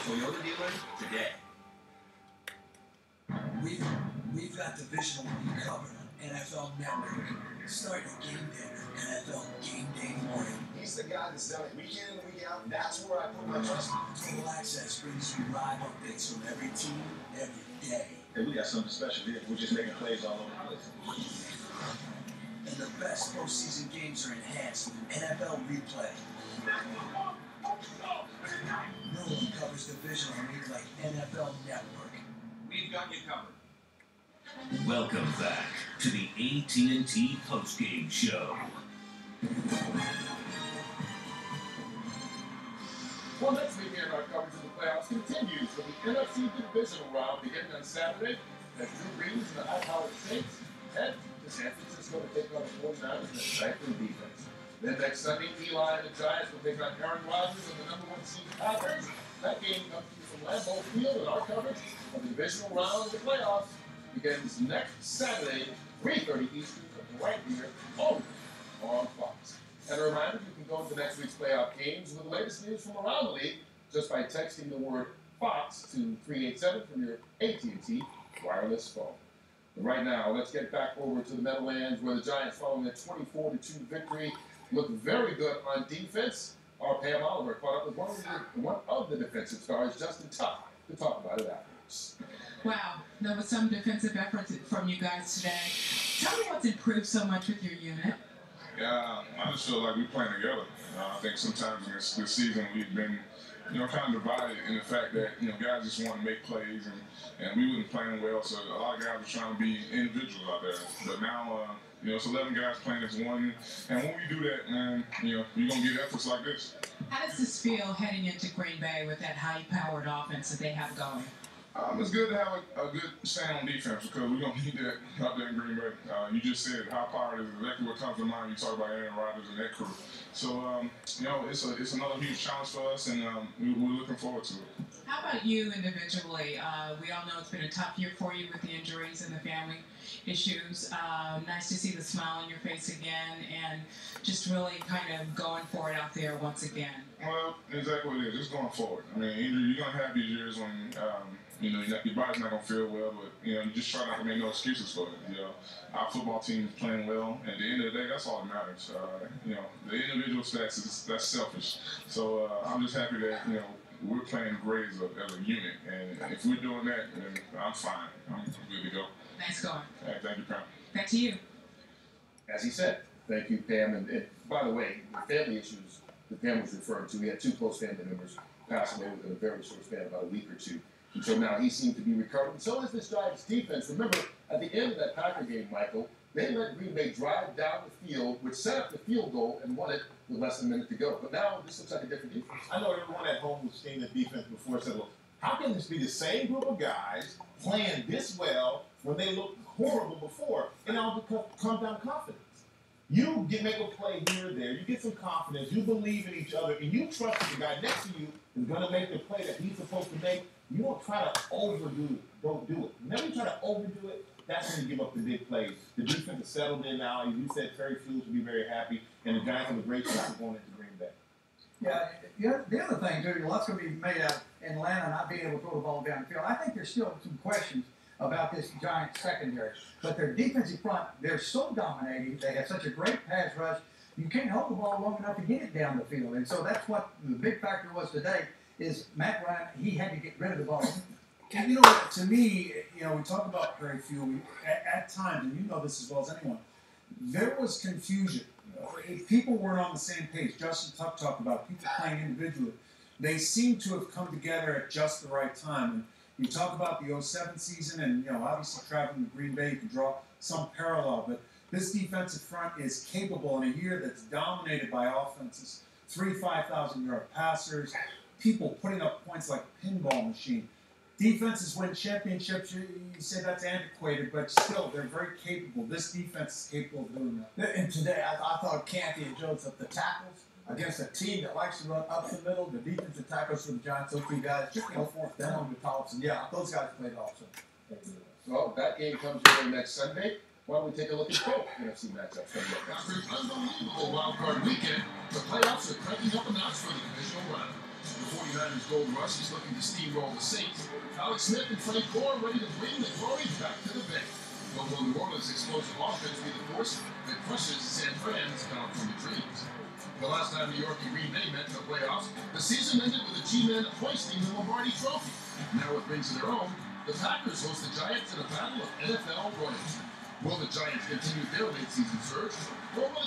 Toyota dealer today. We've got divisional league covered on NFL Network. Starting game day with NFL Game Day Morning. He's the guy that's done it week in and week out. That's where I put my trust in. Total Access brings you live updates from every team, every day. Hey, we got something special here. We're just making plays all over the place. And the best postseason games are enhanced with NFL Replay. No one covers divisional league like NFL Network. We've got you covered. Welcome back to the AT&T postgame show. Well, next weekend, our coverage of the playoffs continues with the NFC divisional round beginning on Saturday as Drew Brees and the high-powered Saints head to San Francisco to take on the 49ers and the stifling defense. Then next Sunday, Eli and the Giants will take on Aaron Rodgers and the number one seed Packers. That game comes to you from Lambeau Field, and our coverage of the divisional round of the playoffs begins next Saturday, 3:30 Eastern, right here, only on Fox. And a reminder, you can go into next week's playoff games with the latest news from around the league just by texting the word Fox to 387 from your AT&T wireless phone. And right now, let's get back over to the Meadowlands where the Giants, following a 24-2 victory, look very good on defense. Our Pam Oliver caught up with one of the defensive stars, Justin Tuck, to talk about it afterwards. Wow, there was some defensive effort from you guys today. Tell me what's improved so much with your unit. Yeah, I just feel like we're playing together. I think sometimes in this season we've been, kind of divided in the fact that, guys just want to make plays and we wasn't playing well, so a lot of guys were trying to be individuals out there. But now, it's 11 guys playing as one, and when we do that, man, you're going to get efforts like this. How does this feel heading into Green Bay with that high-powered offense that they have going? It's good to have a good stand on defense because we're going to need that out there in Green Bay. You just said how powered is exactly what comes to mind when you talk about Aaron Rodgers and that crew. So, it's another huge challenge for us, and we're looking forward to it. How about you individually? We all know it's been a tough year for you with the injuries and the family issues. Nice to see the smile on your face again and just really kind of going for it out there once again. Well, exactly what it is. Just going forward. I mean, you're going to have these years when, your body's not going to feel well, but, you just try not to make no excuses for it. Our football team is playing well. At the end of the day, that's all that matters. The individual stats, that's selfish. So I'm just happy that, we're playing great as a unit. And if we're doing that, then I'm fine. I'm good to go. Nice going. Right, thank you, Pam. Back to you. As he said, thank you, Pam. And by the way, the family issues that Pam was referring to, we had two close family members pass away within a very short span, about a week or two. And so now he seems to be recovering. So is this Giants defense. Remember, at the end of that Packer game, Michael, they let Green Bay drive down the field, which set up the field goal and won it with less than a minute to go. But now this looks like a different defense. I know everyone at home was seeing the defense before and said, well, how can this be the same group of guys playing this well when they looked horrible before? And all comes down to confidence. You make a play here or there, you get some confidence, you believe in each other, and you trust that the guy next to you is going to make the play that he's supposed to make. You don't try to overdo it. Don't do it. Whenever you try to overdo it, that's when you give up the big plays. The defense is settled in now. As you said, Terry Fields will be very happy, and the Giants have a great chance of going into Green Bay. Yeah, the other thing, too, lots going to be made out of Atlanta not being able to throw the ball down the field. I think there's still some questions about this Giants secondary. But their defensive front, they're so dominating. They have such a great pass rush. You can't hold the ball long enough to get it down the field. And so that's what the big factor was today is Matt Ryan, he had to get rid of the ball. And, to me, we talk about Terry Field at times, and you know this as well as anyone, there was confusion. If people weren't on the same page. Justin Tuck talked about people playing individually. They seem to have come together at just the right time. And you talk about the 2007 season, and obviously traveling to Green Bay, you can draw some parallel. But this defensive front is capable in a year that's dominated by offenses, 3 5,000-yard passers, people putting up points like a pinball machine. Defenses win championships. You say that's antiquated, but still, they're very capable. This defense is capable of doing that. And today, I thought Canty and Jones up the tackles against a team that likes to run up the middle. The defensive tackles for the Giants, those two guys, fourth down with Thompson. Yeah, those guys played also. Well, that game comes here next Sunday. Why don't we take a look at both NFC matchups? After an unbelievable wildcard weekend, the playoffs are cranking up a notch for the divisional round. The 49ers Gold Rush is looking to steamroll the Saints. Alex Smith and Frank Gore ready to bring the glory back to the Bay. But will New Orleans' explosive offense be the force that crushes San Fran's California dreams? The last time New York and Green Bay met in the playoffs, the season ended with the G-Men hoisting the Lombardi Trophy. Now with rings of their own, the Packers host the Giants in a battle of NFL royalty. Will the Giants continue their late season surge, or will